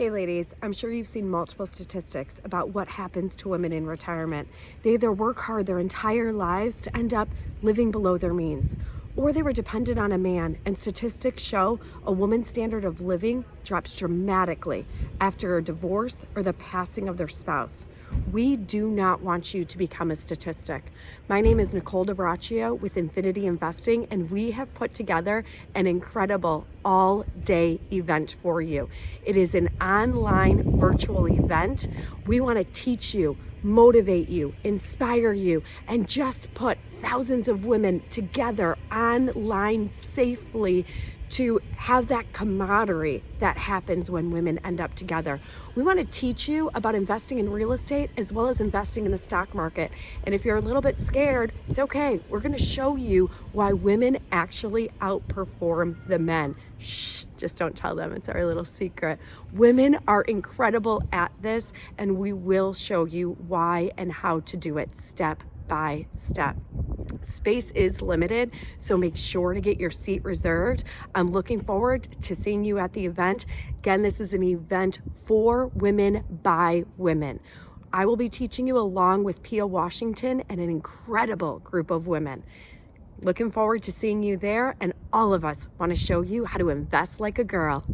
Hey ladies, I'm sure you've seen multiple statistics about what happens to women in retirement. They either work hard their entire lives to end up living below their means, or they were dependent on a man, and statistics show a woman's standard of living drops dramatically after a divorce or the passing of their spouse. We do not want you to become a statistic. My name is Nicole DeBraccio with Infinity Investing, and we have put together an incredible all-day event for you. It is an online virtual event. We want to teach you, motivate you, inspire you, and just put thousands of women together online safely to have that camaraderie that happens when women end up together. We want to teach you about investing in real estate as well as investing in the stock market. And if you're a little bit scared, it's okay. We're going to show you why women actually outperform the men. Shh, just don't tell them. It's our little secret. Women are incredible at this, and we will show you why and how to do it step by step. Space is limited, so make sure to get your seat reserved. I'm looking forward to seeing you at the event. Again, this is an event for women by women. I will be teaching you along with Pia Washington and an incredible group of women. Looking forward to seeing you there, and all of us want to show you how to invest like a girl.